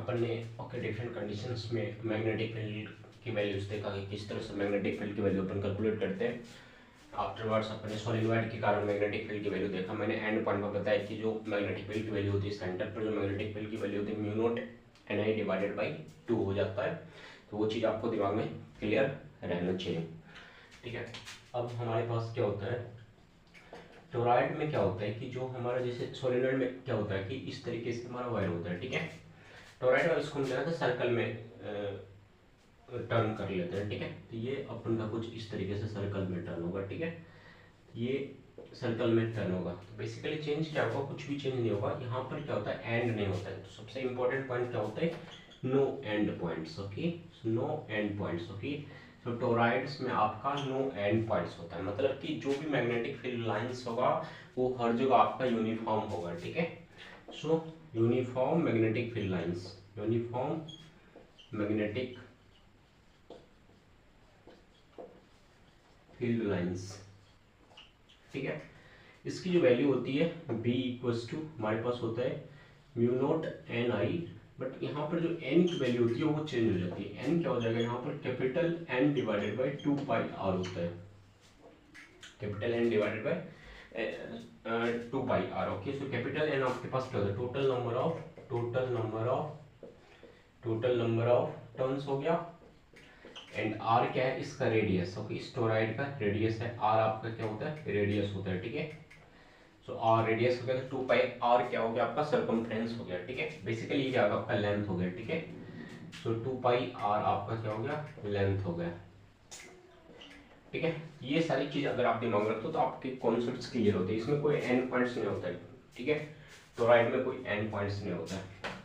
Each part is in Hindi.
अपन ने ओके डिफरेंट कंडीशंस में मैग्नेटिक फील्ड की वैल्यूज देखा कि किस तरह से मैग्नेटिक फील्ड की वैल्यू अपन कैलकुलेट करते हैं। आफ्टरवर्ड्स अपन ने सोलेनोइड के कारण मैग्नेटिक फील्ड की वैल्यू देखा। मैंने एंड पॉइंट पर बताया कि जो मैग्नेटिक फील्ड की वैल्यू होती है, सेंटर पर जो मैग्नेटिक फील्ड की वैल्यू होती है mu naught NI divided by 2 हो जाता है। तो वो चीज़ आपको दिमाग में क्लियर रहना चाहिए, ठीक है। अब हमारे पास क्या होता है, टोरॉइड में क्या होता है कि जो हमारा जैसे सोलेनोइड में क्या होता है कि इस तरीके से हमारा वायर होता है, ठीक है। टोरॉइड में इसको हम क्या सर्कल में टर्न कर लेते हैं, ठीक है। तो ये अपन का कुछ इस तरीके से सर्कल में टर्न होगा, ठीक है। ये सर्कल में टर्न होगा। तो बेसिकली चेंज क्या होगा, कुछ भी चेंज नहीं होगा। यहाँ पर क्या होता है, एंड नहीं होता है। तो सबसे इंपॉर्टेंट पॉइंट क्या होता है, no end points, okay. No end points, okay. तो टोरॉइड्स में आपका नो एंड पॉइंट्स होता है, मतलब कि जो भी मैग्नेटिक फील्ड लाइंस होगा वो हर जगह आपका यूनिफॉर्म होगा, ठीक है। सो uniform magnetic field lines, uniform magnetic field lines, ठीक है। इसकी जो वैल्यू होती है B इक्वल्स टू हमारे पास होता है म्यू नॉट NI, बट यहाँ पर जो n की वैल्यू होती है वो चेंज हो जाती है। n क्या हो जाएगा यहाँ पर, capital N divided by 2 pi r होता है, capital N divided by 2 pi r, okay. So capital N आपके पास क्या होता है, टोटल नंबर ऑफ टर्न्स हो गया, एंड r क्या है, इसका रेडियस, ओके। इस टोरॉइड का रेडियस है, r आपका क्या होता है, रेडियस होता है, ठीक है। सो r रेडियस हो गया, तो 2 पाई r क्या हो गया आपका, सर्कमफ्रेंस हो गया, ठीक है। बेसिकली ये क्या होगा आपका, लेंथ हो गया, ठीक है। सो 2 पाई r आपका क्या हो गया, लेंथ हो गया, ठीक है। ये सारी चीज अगर आप दिमाग में रखते हो तो आपके कॉन्सेप्ट्स क्लियर होते हैं। इसमें कोई एंड पॉइंट्स नहीं होता है, ठीक है। टोरॉइड में कोई एंड पॉइंट्स नहीं होता है।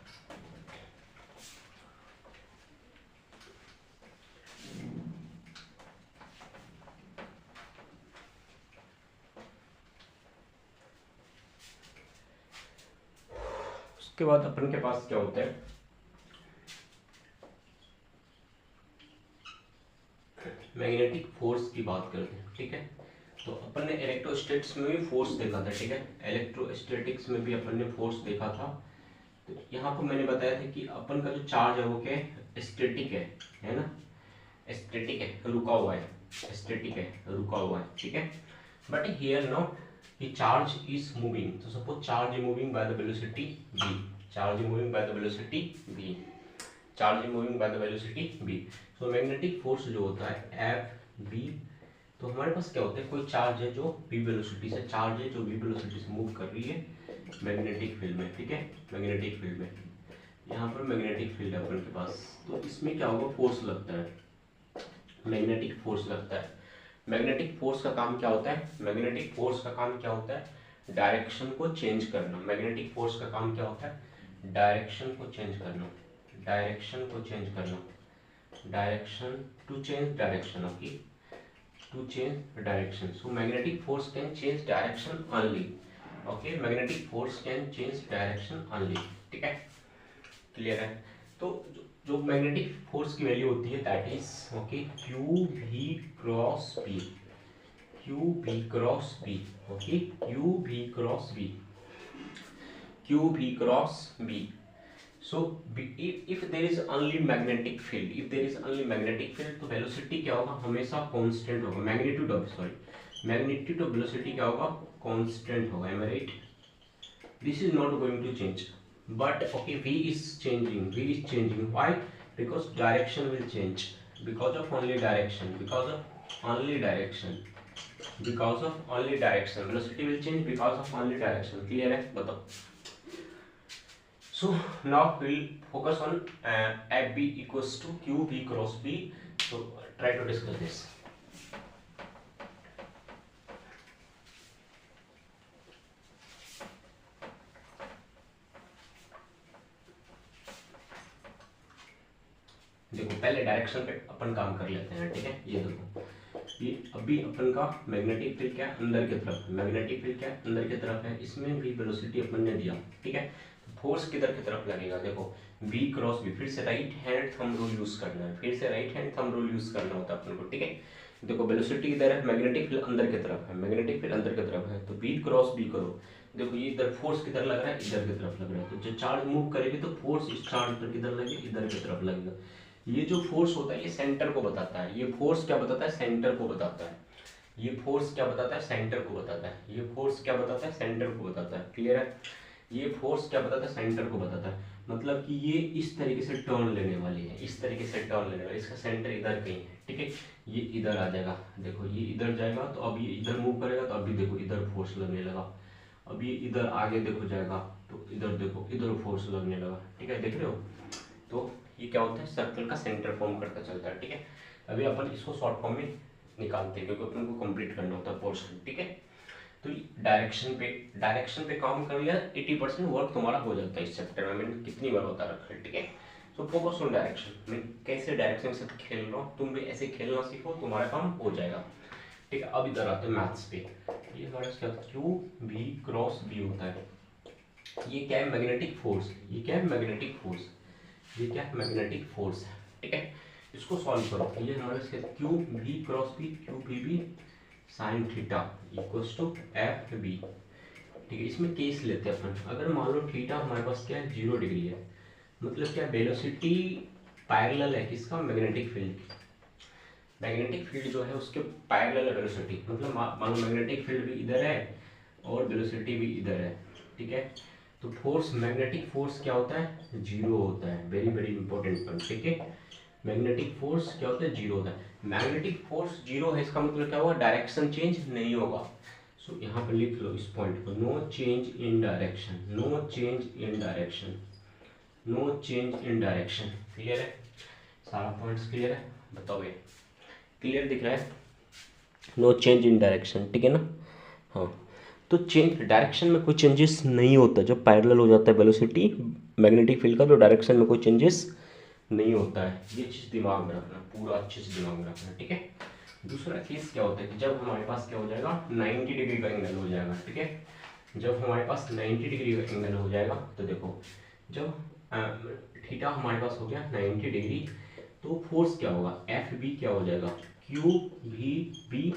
उसके बाद अपन के पास क्या होता है, मैग्नेटिक फोर्स की बात करते हैं, ठीक है। तो अपन ने इलेक्ट्रोस्टैटिक्स में भी फोर्स देखा था, ठीक है। इलेक्ट्रोस्टैटिक्स में भी अपन ने फोर्स देखा था। तो यहाँ पर मैंने बताया था कि अपन का जो चार्ज है वो क्या है, स्टैटिक है ना, स्टैटिक है, रुका हुआ है, स्टैटिक है, रुका हुआ है, ठीक है। बट हियर नो कि चार्ज इज मूविंग। तो suppose charge is moving by the velocity v, charge is moving by the velocity v, charge is moving by the velocity v। So magnetic force जो होता है F v, तो हमारे पास क्या होता है, कोई चार्ज है जो v वेलोसिटी से, चार्ज है जो v वेलोसिटी से मूव कर रही है मैग्नेटिक फील्ड में, ठीक है। मैग्नेटिक फील्ड में, यहाँ पर मैग्नेटिक फील्ड है अपन के पास, तो इसमें क्या होगा, फोर्स लगता है, मैग्नेटिक फोर्स लगता है। मैग्नेटिक फोर्स का काम क्या होता है, मैग्नेटिक फोर्स का काम क्या होता है, डायरेक्शन को चेंज करना। मैग्नेटिक फोर्स का काम क्या होता है, डायरेक्शन को चेंज करना, डायरेक्शन को चेंज करना, direction to change direction, okay, to change direction. So magnetic force can change direction only, okay. Magnetic force can change direction only, ठीक है, क्लियर है। तो जो मैग्नेटिक फोर्स की वैल्यू होती है that is okay Q V cross B, Q V cross B, okay, Q V cross B, Q V cross B. So if there is only magnetic field, if there is only magnetic field, तो वेलोसिटी क्या होगा, हमेशा कांस्टेंट होगा। Magnitude of magnitude of velocity क्या होगा, कांस्टेंट होगा, am I right. This is not going to change, but okay, v is changing, why, because direction will change, because of only direction, because of only direction, because of only direction, velocity will change because of only direction, clear है, बताओ। so now we'll focus on fb equals to qb cross b, so try to discuss this। देखो पहले डायरेक्शन पे अपन काम कर लेते हैं, ठीक है। ये देखो, ये अभी अपन का मैग्नेटिक फील्ड क्या है, अंदर की तरफ, मैग्नेटिक फील्ड क्या है, अंदर की तरफ है। इसमें भी वेलोसिटी अपन ने दिया, ठीक है। फोर्स किधर की तरफ लगेगा, देखो बी क्रॉस बी, फिर से right hand thumb rule use करना है, फिर से right hand thumb rule use करना होता है अपन को, ठीक है। देखो वेलोसिटी किधर है, मैग्नेटिक फील्ड अंदर की तरफ है, मैग्नेटिक फील्ड अंदर की तरफ है, तो बी क्रॉस बी करो। देखो ये इधर फोर्स किधर लग रहा है, इधर की तरफ लग रहा है, तो जब चार्ज मूव करेगी तो फोर्स इस चार्ज पर किधर लगेगा, इधर की तरफ लगेगा। ये जो फोर्स होता है ये सेंटर को बताता है, ये फोर्स क्या बताता है, सेंटर को बताता है। ये फोर्स क्या बताता है, सेंटर को बताता है। ये फोर्स क्या बताता है, सेंटर को बताता है। क्लियर है, ये फोर्स क्या बताता है, सेंटर को बताता है। मतलब कि ये इस तरीके से टर्न लेने वाली है, इस तरीके से टर्न लेने वाली, इसका सेंटर इधर कहीं है, ठीक है। ये इधर आ जाएगा, देखो ये इधर जाएगा, तो अब ये इधर मूव करेगा, तो अभी देखो इधर फोर्स लगने लगा। अब ये इधर आगे देखो जाएगा, तो इधर देखो इधर फोर्स लगने लगा, ठीक है, देख रहे हो। तो ये क्या होता है, सर्कल का सेंटर फॉर्म करता चलता है, ठीक है। अभी अपन इसको शॉर्ट फॉर्म में निकालते हैं, क्योंकि अपन को कंप्लीट करना होता है पोर्शन, ठीक है। तो डायरेक्शन पे काम कर लिया, 80% वर्क तुम्हारा हो जाता है इस चैप्टर में, मैंने कितनी बार बता रखा है, ठीक है। सो फोकस ऑन डायरेक्शन, मैं कैसे डायरेक्शन के साथ खेल रहा हूँ, तुम भी ऐसे खेलना सीखो, तुम्हारा काम हो जाएगा, ठीक है। अब इधर आते हैं मैथ्स पे। ये हमारा क्या क्यू बी क्रॉस बी होता है, ये क्या है, मैग्नेटिक फोर्स। ये क्या है, मैग्नेटिक फोर्स। ये क्या है, मैग्नेटिक फोर्स है, ठीक है। इसको सॉल्व करो, ये हमारे Q B cross B, Q B B sine theta equals to F B, ठीक है। इसमें केस लेते हैं अपन, अगर मान लो थीटा हमारे पास क्या है, 0 डिग्री है, मतलब क्या, वेलोसिटी पैरेलल है किसका, मैग्नेटिक फील्ड की। मैग्नेटिक फील्ड जो है उसके पैरेलल है वेलोसिटी, मतलब मान लो मैग्नेटिक फील्ड भी इधर है और वेलोसिटी भी इधर है, ठीक है। तो फोर्स, मैग्नेटिक फोर्स क्या होता है, 0 होता है, वेरी वेरी इंपॉर्टेंट पॉइंट, ठीक है। मैग्नेटिक फोर्स क्या होता है, 0 होता है। मैग्नेटिक फोर्स 0 है, इसका मतलब क्या होगा, डायरेक्शन चेंज नहीं होगा। सो यहाँ पे लिख लो इस पॉइंट को, no change in direction, no change in direction, no change in direction. Clear है, सारा पॉइंट्स क्लियर है, बताओ ये क्लियर दिख रहा है, नो चेंज इन डायरेक्शन, ठीक है ना। हाँ, तो चेंज डायरेक्शन में कोई चेंजेस नहीं होता, जब पैरेलल हो जाता है वेलोसिटी मैग्नेटिक फील्ड का, तो डायरेक्शन में कोई चेंजेस नहीं होता है। ये चीज़ दिमाग में रखना, पूरा अच्छे से दिमाग में रखना, ठीक है। दूसरा केस क्या होता है कि जब हमारे पास क्या हो जाएगा, 90 डिग्री का एंगल हो जाएगा, ठीक है। जब हमारे पास 90 डिग्री का एंगल हो जाएगा, तो देखो जब थीटा हमारे पास हो गया 90 डिग्री, तो फोर्स क्या होगा, एफ बी क्या हो जाएगा, Q V B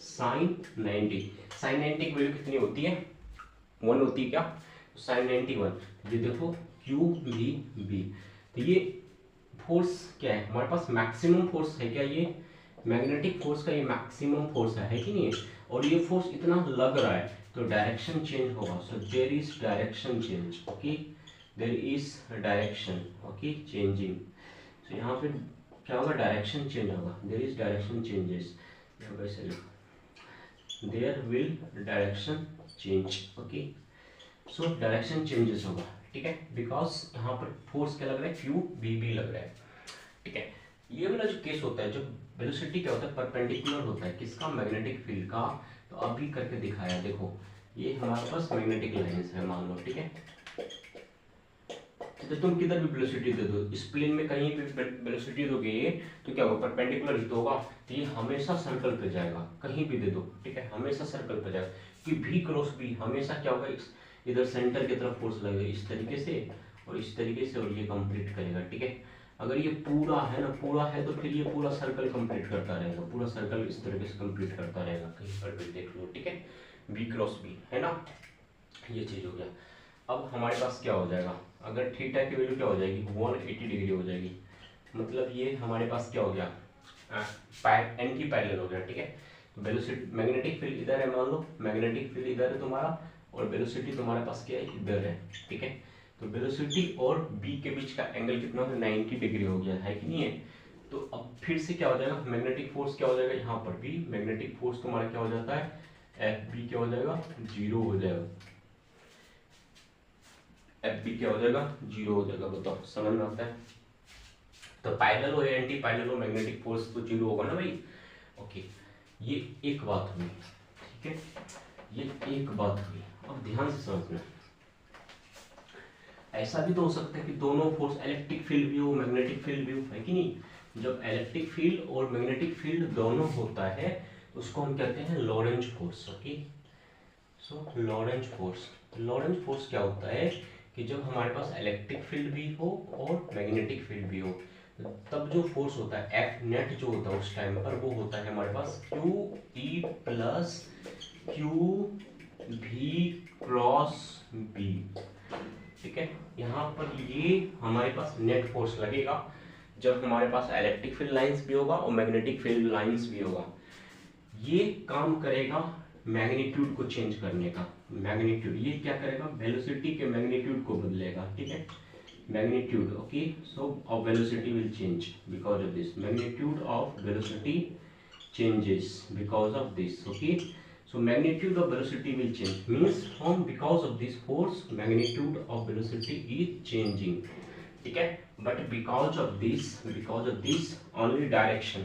sine 90। Sine 90 की वैल्यू कितनी होती है, 1 होती है क्या, तो साइन 91। ये देखो क्यू वी बी, तो ये फोर्स क्या है हमारे पास, मैक्सिमम फोर्स है क्या, ये मैग्नेटिक फोर्स का ये मैक्सिमम फोर्स है कि नहीं है। और ये फोर्स इतना लग रहा है, तो डायरेक्शन चेंज होगा, so there is direction change, okay, there is direction, okay, changing. So यहाँ पे क्या होगा, डायरेक्शन चेंज होगा, देयर इज डायरेक्शन चेंजेस, वैसे लिखो, there will direction change, okay. So direction changes होगा, ठीक है, बिकॉज यहाँ पर फोर्स क्या लग रहा है, क्यू बी बी लग रहा है, ठीक है। ये वाला जो केस होता है, जो वेलोसिटी क्या होता है, परपेंडिकुलर होता है किसका, मैग्नेटिक फील्ड का। तो अभी करके दिखाया, देखो ये हमारे पास मैग्नेटिक लाइंस है मान लो, ठीक है। तो तुम किधर भी वेलोसिटी दे दो, इस प्लेन में कहीं भी वेलोसिटी दोगे तो क्या होगा, परपेंडिकुलर ही तो होगा, तो ये हमेशा सर्कल पे जाएगा, कहीं भी दे दो, ठीक है, हमेशा सर्कल पे जाएगा। कि भी क्रॉस बी हमेशा क्या होगा, इधर सेंटर की तरफ फोर्स लगेगा इस तरीके से और इस तरीके से, और ये कंप्लीट करेगा, ठीक है। अगर ये पूरा है ना, पूरा है, तो फिर ये पूरा सर्कल कंप्लीट करता रहेगा, पूरा सर्कल इस तरीके से कंप्लीट करता रहेगा, कहीं पर भी देख लो, ठीक है। बी क्रॉस बी है ना, ये चीज हो गया। अब हमारे पास क्या हो जाएगा, अगर थीटा की वैल्यू क्या हो जाएगी, 180 डिग्री हो जाएगी, मतलब ये हमारे पास क्या हो गया, एंटी पैरेलल हो गया, ठीक है। वेलोसिटी, मैग्नेटिक फील्ड इधर है मान लो, मैग्नेटिक फील्ड इधर है तुम्हारा, और वेलोसिटी तुम्हारे पास क्या है, इधर है, ठीक है। तो वेलोसिटी और बी के बीच का एंगल कितना है, 90 डिग्री हो गया है कि नहीं है। तो अब फिर से क्या हो जाएगा, मैग्नेटिक फोर्स क्या हो जाएगा, यहाँ पर भी मैग्नेटिक फोर्स तुम्हारा क्या हो जाता है, एफ बी क्या हो जाएगा, 0 हो जाएगा, एफ बी क्या हो जाएगा, 0 हो जाएगा। बताओ समझ में आता है। तो पैरेलल हो या एंटी पैरेलल हो, मैग्नेटिक फोर्स तो 0 होगा ना भाई, ओके। ये एक बात हुई, ठीक है, ये एक बात हुई। अब ध्यान से समझना, ऐसा भी तो हो सकता है कि दोनों फोर्स, इलेक्ट्रिक फील्ड भी हो मैग्नेटिक फील्ड भी हो, है कि नहीं। जब इलेक्ट्रिक फील्ड और मैग्नेटिक फील्ड दोनों होता है तो उसको हम कहते हैं लॉरेंज फोर्स, ओके। सो लॉरेंज फोर्स, लॉरेंज फोर्स क्या होता है कि जब हमारे पास इलेक्ट्रिक फील्ड भी हो और मैग्नेटिक फील्ड भी हो, तब जो फोर्स होता है एफ नेट जो होता है उस टाइम पर वो होता है हमारे पास Q E plus Q V cross B. ठीक है, यहाँ पर ये हमारे पास नेट फोर्स लगेगा जब हमारे पास इलेक्ट्रिक फील्ड लाइंस भी होगा और मैग्नेटिक फील्ड लाइंस भी होगा। ये काम करेगा मैग्नीट्यूड को चेंज करने का। मैग्नीट्यूड ये क्या करेगा, वेलोसिटी के मैग्नीट्यूड को बदलेगा। ठीक है, magnitude okay, so of velocity will change because of this, magnitude of velocity changes because of this, okay, so magnitude of velocity will change means from because of this force magnitude of velocity is changing, ठीक है, but because of this only direction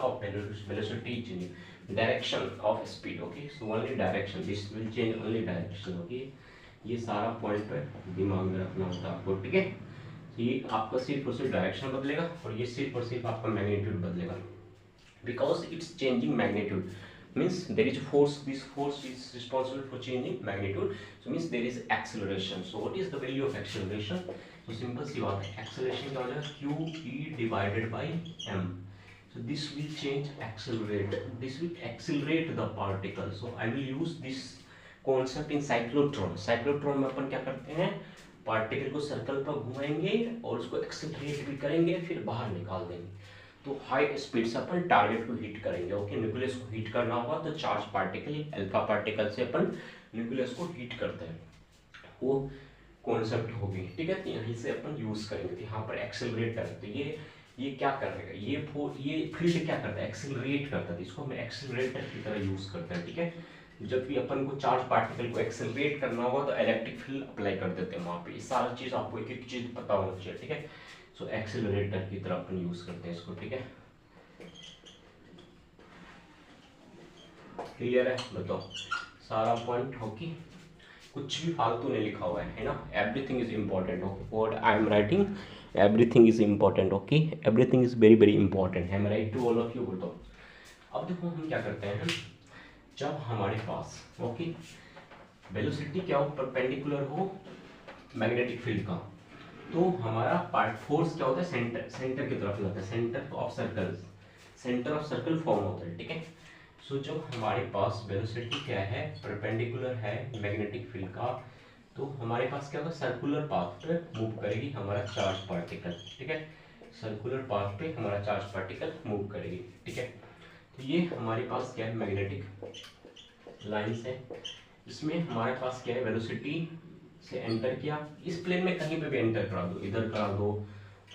of velocity is changing, direction of speed, okay, so only direction, this will change only direction, okay, ये सारा पॉइंट पर दिमाग में रखना होता है आपको। ठीक है, ये आपका सिर्फ और सिर्फ डायरेक्शन बदलेगा और ये सिर्फ और सिर्फ आपका मैग्नीट्यूड बदलेगा। Because it's changing magnitude means there is a force, this force is responsible for changing magnitude, so means there is acceleration। so what is the value of acceleration? so simple सी बात है, acceleration क्या हो जाएगा q e divided by m, so this will change accelerate, this will accelerate the particle। so I will use this concept in cyclotron। cyclotron में अपन क्या करते हैं, पार्टिकल को सर्कल पर घुमाएंगे और उसको एक्सेलरेट भी करेंगे फिर बाहर निकाल देंगे, तो हाई स्पीड से अपन टारगेट को हिट करेंगे। ओके, न्यूक्लियस को हिट करना होगा तो चार्ज पार्टिकल अल्फा पार्टिकल से अपन न्यूक्लियस को हिट करते हैं, वो कॉन्सेप्ट होगी। ठीक है, तो यहीं से अपन यूज करेंगे। तो यहाँ पर एक्सेलरेटर, तो ये क्या करेगा, ये फील्ड क्या करता है, एक्सेलरेट करता है, इसको हम एक्सेलरेटर की तरह यूज करते हैं। ठीक है, जब भी अपन को चार्ज पार्टिकल को एक्सेलरेट करना होगा तो इलेक्ट्रिक फील्ड अप्लाई कर देते हैं वहाँ पे। ये सारा चीज आपको एक एक चीज पता होना चाहिए। ठीक है, सो एक्सेलरेटर की तरह अपन यूज करते हैं इसको। ठीक है, क्लियर है, बताओ सारा पॉइंट हो कि कुछ भी फालतू नहीं लिखा हुआ है ना, everything is important. Okay, what I am writing, everything is important. Okay, everything is very very important, I am write to all of you. बताओ अब देखो हम क्या करते हैं, जब हमारे पास ओके वेलोसिटी क्या हो, परपेंडिकुलर हो मैग्नेटिक फील्ड का, तो हमारा पार्ट फोर्स क्या होता है, सेंटर की तरफ लगता है, सेंटर ऑफ सर्कल फॉर्म होता है। ठीक है, सो जब हमारे पास वेलोसिटी क्या है, परपेंडिकुलर है मैग्नेटिक फील्ड का, तो हमारे पास क्या होगा, सर्कुलर पाथ पे मूव करेगी हमारा चार्ज पार्टिकल। ठीक है, सर्कुलर पाथ पे हमारा चार्ज पार्टिकल मूव करेगी। ठीक है, तो ये हमारे पास क्या है, मैग्नेटिक लाइंस है, इसमें हमारे पास क्या है, वेलोसिटी से एंटर किया, इस प्लेन में कहीं पे भी एंटर करा दो, इधर करा दो,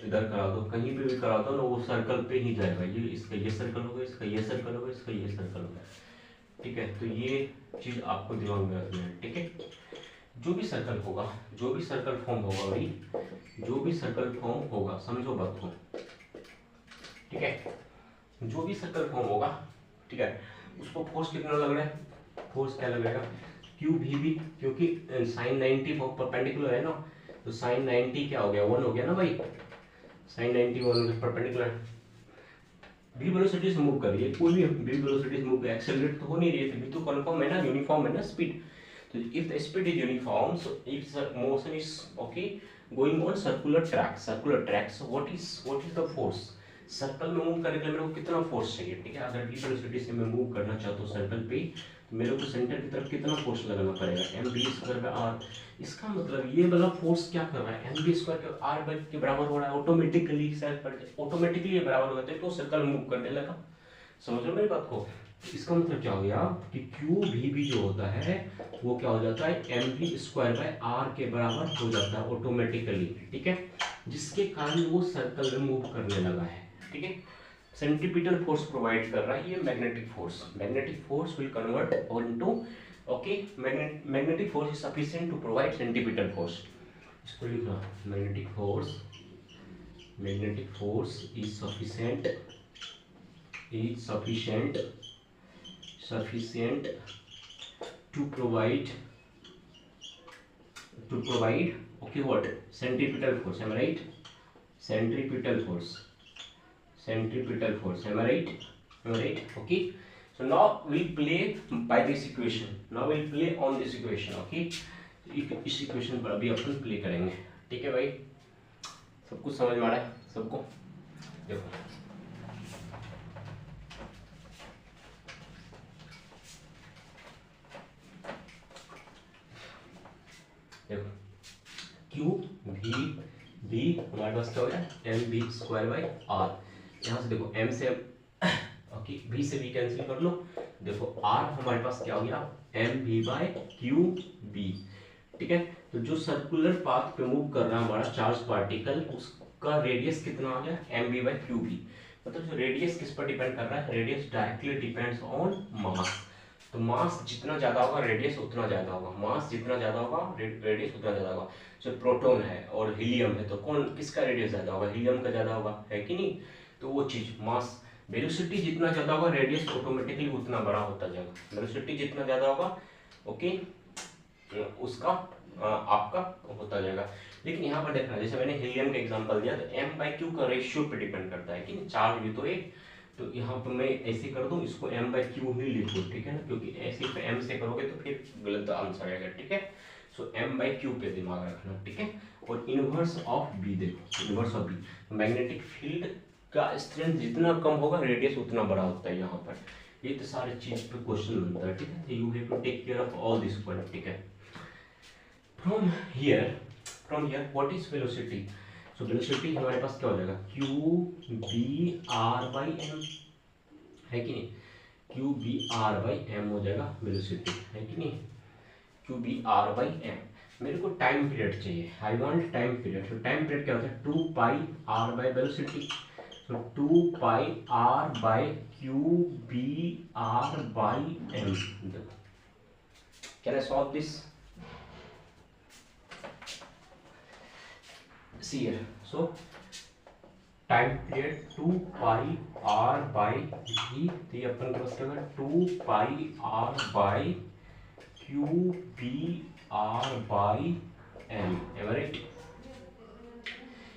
इधर करा दो, कहीं पे भी करा दो ना, वो सर्कल पे ही जाएगा। ये इसका ये सर्कल होगा, इसका ये सर्कल होगा, इसका ये सर्कल होगा। ठीक है, तो ये चीज आपको दिमाग में रखना है। ठीक है, जो भी सर्कल होगा, जो भी सर्कल फॉर्म होगा भाई, जो भी सर्कल फॉर्म होगा, समझो बात को। ठीक है, जो भी सर्कल फॉर्म होगा, ठीक है, उसको फोर्स कितना लग रहा है, फोर्स क्या लगेगा, क्यू भी भी, क्योंकि साइन 90 परपेंडिकुलर है ना, तो साइन 90 क्या हो गया, 1 हो गया ना भाई, साइन 90 1 परपेंडिकुलर, v वेलोसिटी से मूव कर रही है, कोई भी v वेलोसिटी से मूव कर, एक्सेलरेट तो हो नहीं रही है, तो v तो कंफर्म है ना, यूनिफॉर्म है ना स्पीड। तो if the speed is uniform, so if motion is okay going on circular track, so what is the force, circle में मूव करने के लिए मेरे को कितना फोर्स चाहिए। ठीक है, अगर v वेलोसिटी से मैं मूव करना चाहता हूँ सर्कल पे, तो मेरे को सेंटर की तरफ कितना फोर्स लगाना पड़ेगा, mv²/r। इसका मतलब ये वाला फोर्स क्या कर रहा है, mv² के बराबर हो रहा है, ऑटोमेटिकली ये बराबर हो जाता है, तो सर्कल मूव करने लगा। समझ रहे हो मेरी बात को। इसका मतलब क्या हो गया कि क्यू भी जो होता है वो क्या हो जाता है, mv²/r के बराबर हो जाता है ऑटोमेटिकली। ठीक है, जिसके कारण वो सर्कल में मूव करने लगा है। ठीक है, सेंट्रीपिटल फोर्स प्रोवाइड कर रहा है ये magnetic force will convert into okay, magnetic force is sufficient to provide centripetal force. इसको लिखना, magnetic force is sufficient to provide okay what, centripetal force, am I right, centripetal force, am I right, okay. So now we'll play by this equation, on this equation, okay. इस इक्वेशन पर अभी अपन प्ले करेंगे। ठीक है भाई, सब कुछ समझ में आ रहा है सबको? देखो देखो क्यू भी बी हमारे पास क्या हो गया, M B square by R. यहाँ से देखो एम से ओके बी से बी कैंसिल कर लो, देखो आर हमारे पास क्या हो गया, M B by Q B. ठीक है, तो जो सर्कुलर पाथ पे मूव कर रहा है हमारा चार्ज पार्टिकल, उसका रेडियस कितना आ गया, M B by Q B. मतलब जो रेडियस किस पर डिपेंड कर रहा है, radius directly depends on mass. तो मास जितना ज्यादा होगा रेडियस उतना ज्यादा होगा, मास जितना ज्यादा होगा रेडियस उतना ज्यादा होगा। जो प्रोटॉन है और हीलियम है तो कौन किसका रेडियस ज्यादा होगा, हीलियम का ज्यादा होगा, है कि नहीं? तो वो चीज मास वेलोसिटी जितना ज्यादा होगा रेडियस ऑटोमेटिकली उतना बड़ा होता जाएगा। वेलोसिटी जितना ज्यादा होगा ओके उसका आपका होता जाएगा। लेकिन यहाँ पर देखना, जैसे मैंने हीलियम का एग्जांपल दिया, तो m बाई क्यू का रेशियो पे डिपेंड करता है कि चार्ज भी तो एक, तो यहाँ पर मैं ऐसे कर दूं, इसको m बाई क्यू ही लिखूं, ठीक है ना, क्योंकि ऐसे पे m से करोगे तो फिर गलत आंसर आएगा। ठीक है, सो m बाई क्यू पे दिमाग रखना। ठीक है, और इनवर्स ऑफ b देखो, inverse of b magnetic field का स्ट्रेंथ जितना कम होगा रेडियस उतना बड़ा होता है। यहाँ पर ये तो सारे चीज पे क्वेश्चन बनता है। ठीक है, you have to take care of all this point. ठीक है, from here what is velocity? So velocity हमारे पास क्या हो जाएगा, q b r by m, है कि नहीं? q b r by m हो जाएगा velocity, है कि नहीं? q b r by m। मेरे को टाइम पीरियड चाहिए, आई वांट टाइम पीरियड। तो टाइम पीरियड क्या होता है, 2 पाई r by velocity। so 2 pi r by q b r by m। Can I solve this? See here, so time period 2 pi r by v, तो ये अपन के पास क्या होगा 2 pi r by q b r by m, am I right?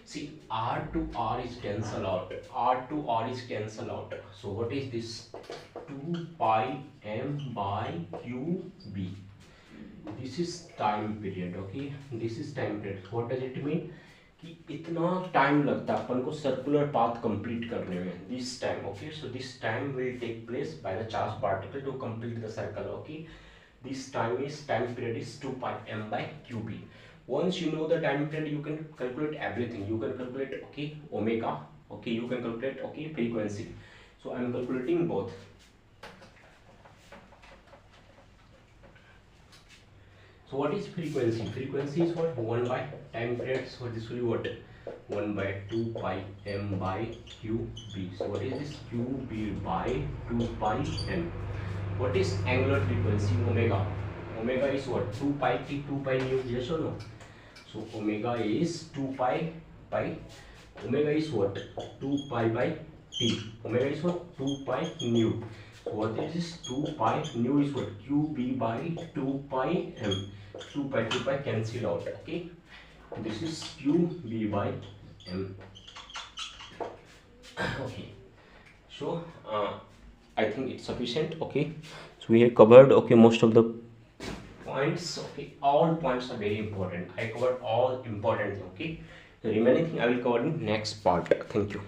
See, r to r is cancel out, r to r is cancel out, so what is this, 2 pi m by q b, this is time period, okay, this is time period. What does it mean कि इतना टाइम लगता है अपन को सर्कुलर पाथ कंप्लीट करने में, this time, okay, so this time will take place by the charge particle to complete the circle, okay, this time period is 2 pi m by q b. Once you know the time period you can calculate everything, you can calculate okay omega, okay, you can calculate okay frequency. So I am calculating both. So what is frequency? Frequency is what, 1 by time period, so this will be what, 1 by 2 pi m by q b. So what is this, q b by 2 pi m. What is angular frequency, omega? Omega is what, 2 pi t 2 pi nu, yes or no? So omega is 2 pi by, omega is what, 2 pi by t, omega is what, 2 pi nu. So what is this, 2 pi nu is what, q b by 2 pi m. 2 pi cancel out, okay, this is q b by m. Okay, so I think it's sufficient, okay, so we have covered okay most of the points, okay, all points are very important, I covered all important, okay, the remaining thing I will cover in next part. Thank you.